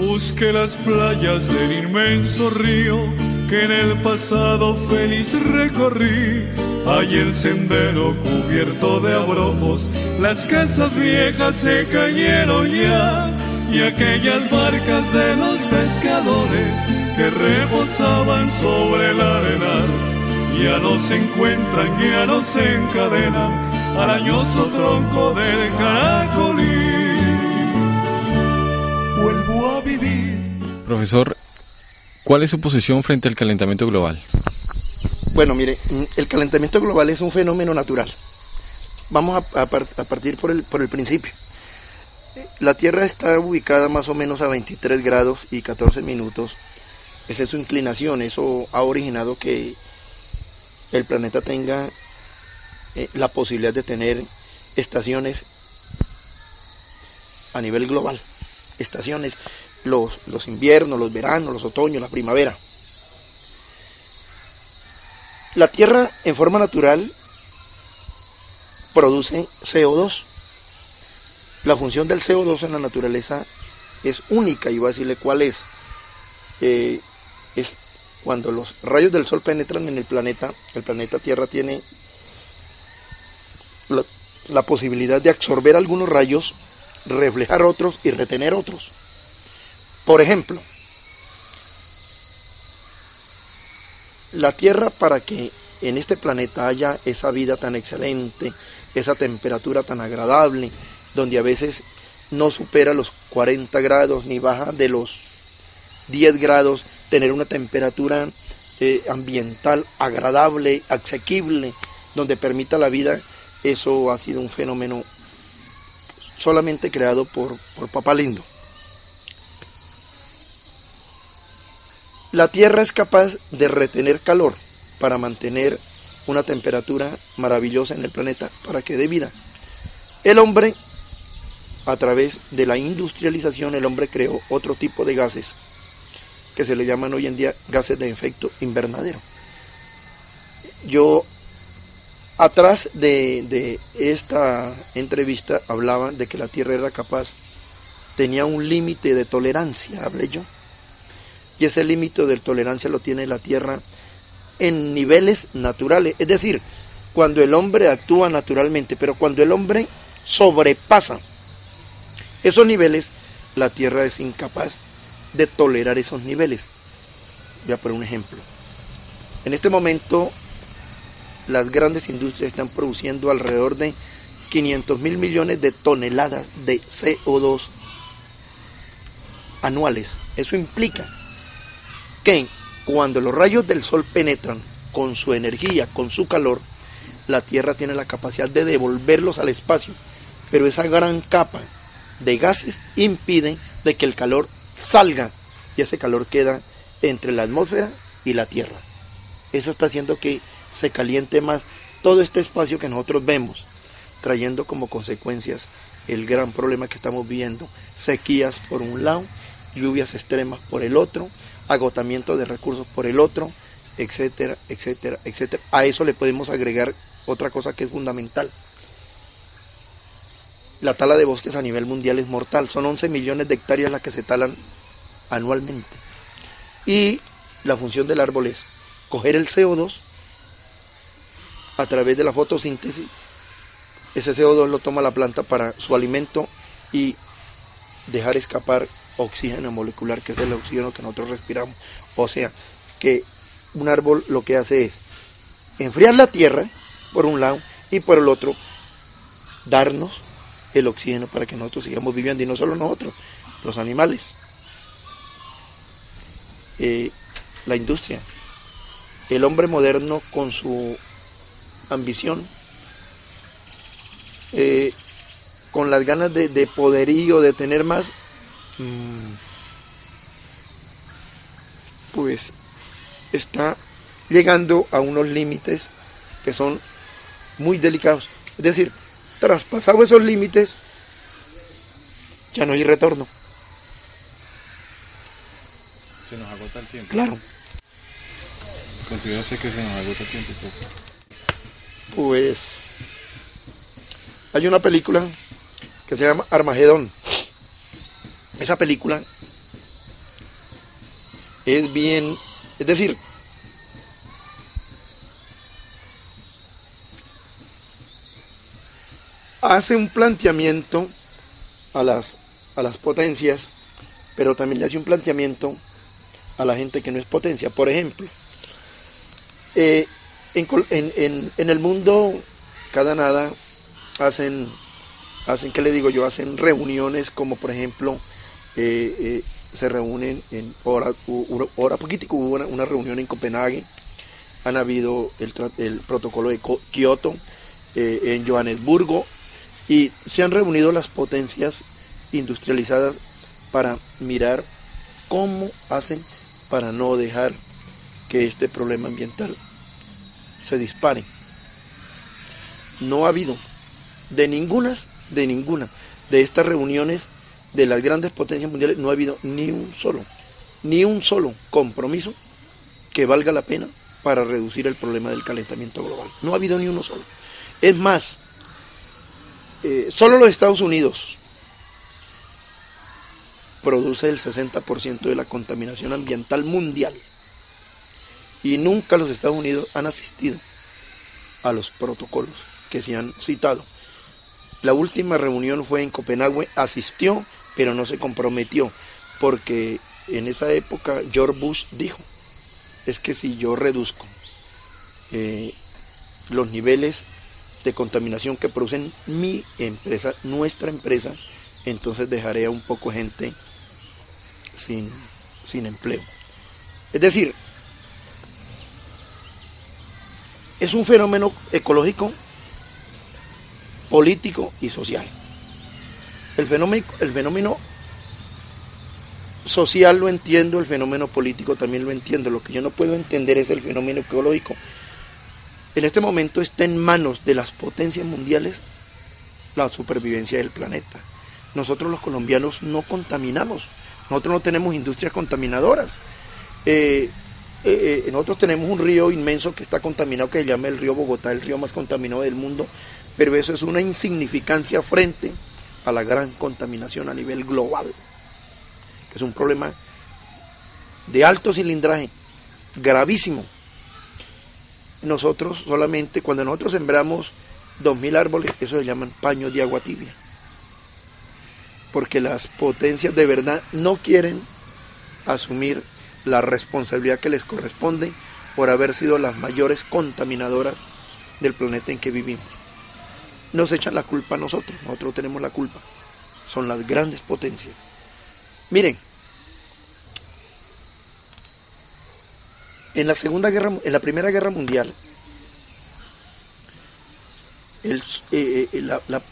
Busque las playas del inmenso río que en el pasado feliz recorrí. Hay el sendero cubierto de abrojos, las casas viejas se cayeron ya, y aquellas barcas de los pescadores que reposaban sobre el arenal ya no se encuentran, ya no se encadenan al añoso tronco del caracolí. Vuelvo a vivir. Profesor, ¿cuál es su posición frente al calentamiento global? Bueno, mire, el calentamiento global es un fenómeno natural. Vamos a partir por el principio. La Tierra está ubicada más o menos a 23 grados y 14 minutos. Esa es su inclinación. Eso ha originado que el planeta tenga la posibilidad de tener estaciones a nivel global. Estaciones, los inviernos, los veranos, los otoños, la primavera. La Tierra en forma natural produce CO2. La función del CO2 en la naturaleza es única, y voy a decirle cuál es. Es cuando los rayos del Sol penetran en el planeta Tierra tiene la posibilidad de absorber algunos rayos, reflejar otros y retener otros. Por ejemplo, la Tierra, para que en este planeta haya esa vida tan excelente, esa temperatura tan agradable, donde a veces no supera los 40 grados ni baja de los 10 grados, tener una temperatura ambiental agradable, asequible, donde permita la vida, eso ha sido un fenómeno solamente creado por Papá Lindo. La Tierra es capaz de retener calor para mantener una temperatura maravillosa en el planeta, para que dé vida. El hombre, a través de la industrialización, el hombre creó otro tipo de gases que se le llaman hoy en día gases de efecto invernadero. Yo, atrás de esta entrevista, hablaba de que la Tierra era capaz, tenía un límite de tolerancia, hablé yo. Y ese límite de tolerancia lo tiene la Tierra en niveles naturales. Es decir, cuando el hombre actúa naturalmente, pero cuando el hombre sobrepasa esos niveles, la Tierra es incapaz de tolerar esos niveles. Voy a poner un ejemplo. En este momento, las grandes industrias están produciendo alrededor de 500.000 millones de toneladas de CO2 anuales. Eso implica que cuando los rayos del Sol penetran con su energía, con su calor, la Tierra tiene la capacidad de devolverlos al espacio, pero esa gran capa de gases impide de que el calor salga, y ese calor queda entre la atmósfera y la Tierra. Eso está haciendo que se caliente más todo este espacio que nosotros vemos, trayendo como consecuencias el gran problema que estamos viviendo: sequías por un lado, lluvias extremas por el otro, agotamiento de recursos por el otro, etcétera, etcétera, etcétera. A eso le podemos agregar otra cosa que es fundamental. La tala de bosques a nivel mundial es mortal. Son 11 millones de hectáreas las que se talan anualmente. Y la función del árbol es coger el CO2 a través de la fotosíntesis. Ese CO2 lo toma la planta para su alimento y dejar escapar oxígeno molecular, que es el oxígeno que nosotros respiramos. O sea, que un árbol lo que hace es enfriar la tierra por un lado, y por el otro darnos el oxígeno para que nosotros sigamos viviendo, y no solo nosotros, los animales. La industria, el hombre moderno con su ambición, con las ganas de poderío, de tener más, pues está llegando a unos límites que son muy delicados. Es decir, traspasado esos límites, ya no hay retorno. Se nos agota el tiempo. Claro. ¿Considera usted que se nos agota el tiempo? Pues hay una película que se llama Armagedón. Esa película es bien, es decir, hace un planteamiento a las potencias, pero también le hace un planteamiento a la gente que no es potencia. Por ejemplo, en el mundo, cada nada hacen, ¿qué le digo yo? Hacen reuniones como, por ejemplo, se reúnen ahora poquitico hubo una reunión en Copenhague, han habido el protocolo de Kioto, en Johannesburgo, y se han reunido las potencias industrializadas para mirar cómo hacen para no dejar que este problema ambiental se dispare. No ha habido de ninguna de estas reuniones de las grandes potencias mundiales, no ha habido ni un solo compromiso que valga la pena para reducir el problema del calentamiento global. No ha habido ni uno solo. Es más, solo los Estados Unidos produce el 60% de la contaminación ambiental mundial. Y nunca los Estados Unidos han asistido a los protocolos que se han citado. La última reunión fue en Copenhague, asistió, pero no se comprometió, porque en esa época George Bush dijo, es que si yo reduzco los niveles de contaminación que producen mi empresa, nuestra empresa, entonces dejaré a un poco gente sin empleo. Es decir, es un fenómeno ecológico, político y social. El fenómeno social lo entiendo, el fenómeno político también lo entiendo. Lo que yo no puedo entender es el fenómeno ecológico. En este momento está en manos de las potencias mundiales la supervivencia del planeta. Nosotros los colombianos no contaminamos, nosotros no tenemos industrias contaminadoras. Nosotros tenemos un río inmenso que está contaminado, que se llama el río Bogotá, el río más contaminado del mundo, pero eso es una insignificancia frente a la gran contaminación a nivel global, que es un problema de alto cilindraje, gravísimo. Nosotros solamente, cuando nosotros sembramos 2000 árboles, eso se llaman paños de agua tibia, porque las potencias de verdad no quieren asumir la responsabilidad que les corresponde por haber sido las mayores contaminadoras del planeta en que vivimos. Nos echan la culpa a nosotros tenemos la culpa, son las grandes potencias. Miren, en la Primera Guerra Mundial,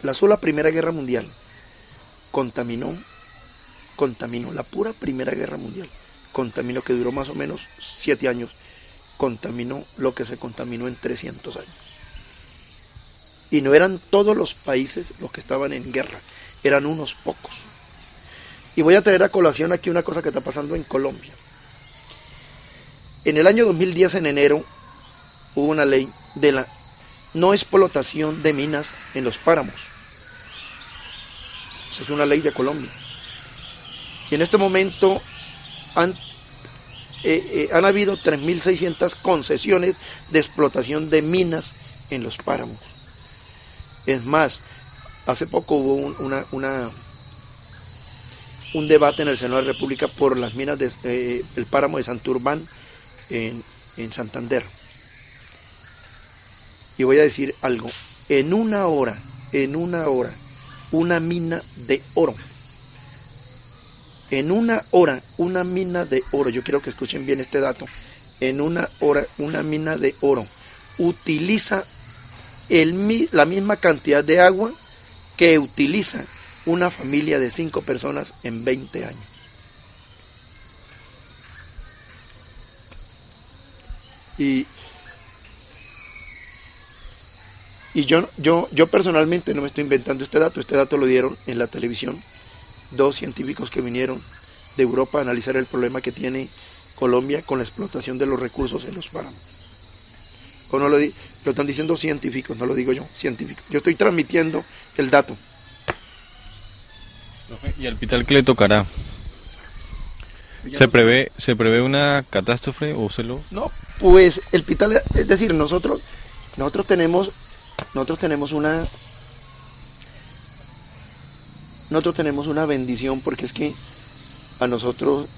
la sola Primera Guerra Mundial contaminó, la pura Primera Guerra Mundial, contaminó, que duró más o menos 7 años, contaminó lo que se contaminó en 300 años. Y no eran todos los países los que estaban en guerra, eran unos pocos. Y voy a traer a colación aquí una cosa que está pasando en Colombia. En el año 2010, en enero, hubo una ley de la no explotación de minas en los páramos. Esa es una ley de Colombia. Y en este momento han habido 3.600 concesiones de explotación de minas en los páramos. Es más, hace poco hubo un debate en el Senado de la República por las minas del páramo de Santurbán en Santander. Y voy a decir algo, en una hora, una mina de oro. En una hora, una mina de oro, yo quiero que escuchen bien este dato, en una hora, una mina de oro utiliza la misma cantidad de agua que utiliza una familia de 5 personas en 20 años. Y yo personalmente no me estoy inventando este dato lo dieron en la televisión 2 científicos que vinieron de Europa a analizar el problema que tiene Colombia con la explotación de los recursos en los páramos. O no lo están diciendo científicos, no lo digo yo, científicos. Yo estoy transmitiendo el dato. ¿Y al Pital qué le tocará? ya ¿Se no prevé una catástrofe o No, pues el Pital, es decir, nosotros tenemos una bendición, porque es que a nosotros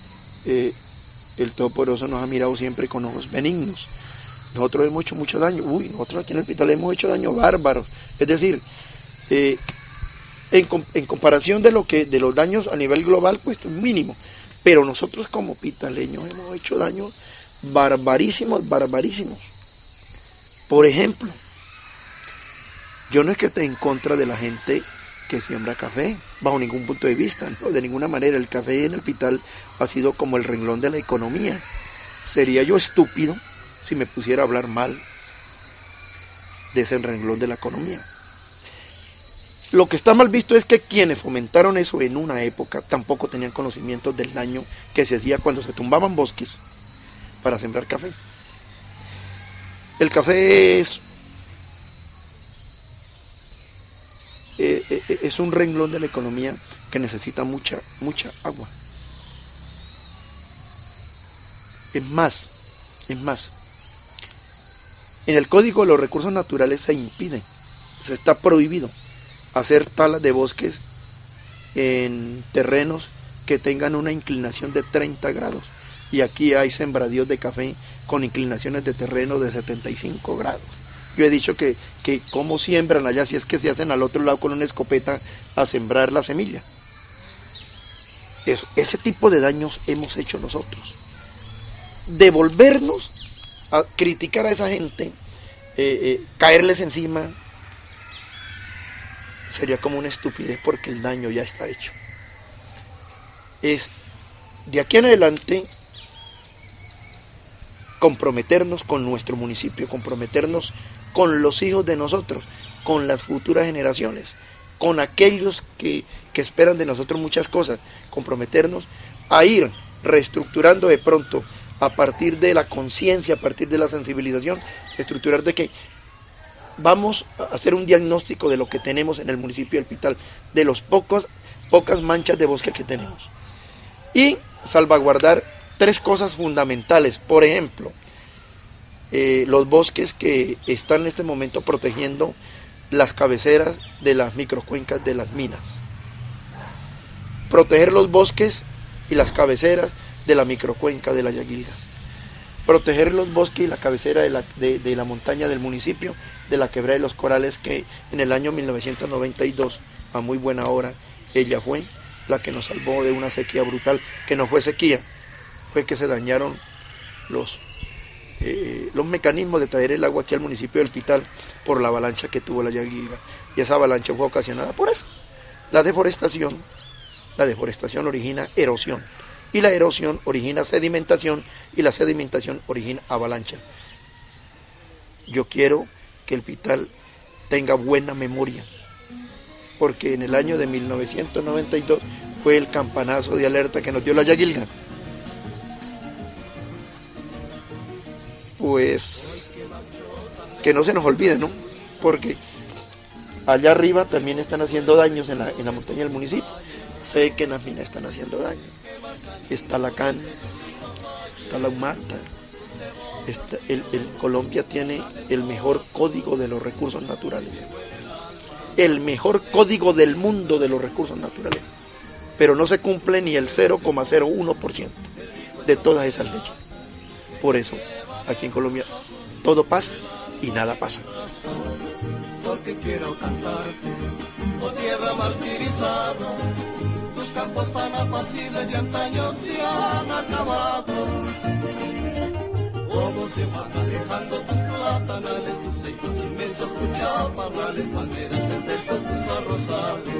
el Todopoderoso nos ha mirado siempre con ojos benignos. Nosotros hemos hecho mucho daño. Nosotros aquí en el Pital hemos hecho daño bárbaros. Es decir, en comparación de los daños a nivel global, pues es mínimo. Pero nosotros como pitaleños hemos hecho daños barbarísimos. Por ejemplo, yo no es que esté en contra de la gente que siembra café, bajo ningún punto de vista, ¿no? De ninguna manera. El café en el Pital ha sido como el renglón de la economía. Sería yo estúpido si me pusiera a hablar mal de ese renglón de la economía. Lo que está mal visto es que quienes fomentaron eso en una época tampoco tenían conocimiento del daño que se hacía cuando se tumbaban bosques para sembrar café. El café es un renglón de la economía que necesita mucha agua. Es más, en el Código de los Recursos Naturales se está prohibido hacer talas de bosques en terrenos que tengan una inclinación de 30 grados. Y aquí hay sembradíos de café con inclinaciones de terreno de 75 grados. Yo he dicho que cómo siembran allá, si es que se hacen al otro lado con una escopeta a sembrar la semilla. Ese tipo de daños hemos hecho nosotros. Devolvernos a criticar a esa gente, caerles encima, sería como una estupidez, porque el daño ya está hecho. Es de aquí en adelante comprometernos con nuestro municipio, comprometernos con los hijos de nosotros, con las futuras generaciones, con aquellos que esperan de nosotros muchas cosas, comprometernos a ir reestructurando de pronto, a partir de la conciencia, a partir de la sensibilización, estructurar de que vamos a hacer un diagnóstico de lo que tenemos en el municipio del Pital, de los pocas manchas de bosque que tenemos, y salvaguardar 3 cosas fundamentales. Por ejemplo, los bosques que están en este momento protegiendo las cabeceras de las microcuencas de las minas, proteger los bosques y las cabeceras de la microcuenca de la Yaguilga, proteger los bosques y la cabecera de la montaña del municipio de la Quebrada de los Corales, que en el año 1992, a muy buena hora, ella fue la que nos salvó de una sequía brutal, que no fue sequía, fue que se dañaron los mecanismos de traer el agua aquí al municipio del Pital por la avalancha que tuvo la Yaguilga, y esa avalancha fue ocasionada por eso. La deforestación origina erosión, y la erosión origina sedimentación, y la sedimentación origina avalancha. Yo quiero que el Pital tenga buena memoria, porque en el año de 1992 fue el campanazo de alerta que nos dio la Yaguilga. Pues que no se nos olvide, ¿no? Porque allá arriba también están haciendo daños en la montaña del municipio. Sé que en las minas están haciendo daño. Está la CAN, está la Humata. Colombia tiene el mejor código de los recursos naturales, el mejor código del mundo de los recursos naturales, pero no se cumple ni el 0,01% de todas esas leyes. Por eso, aquí en Colombia, todo pasa y nada pasa. Porque quiero cantarte, oh tierra martirizada, tus campos tan apacibles de antaño se han acabado. Cómo se van alejando tus platanales, tus ceibos inmensos, tus chaparrales, palmeras, centellos, tus arrozales.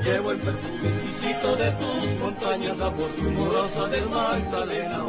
Llevo el perfume exquisito de tus montañas, la voz rumorosa del Magdalena,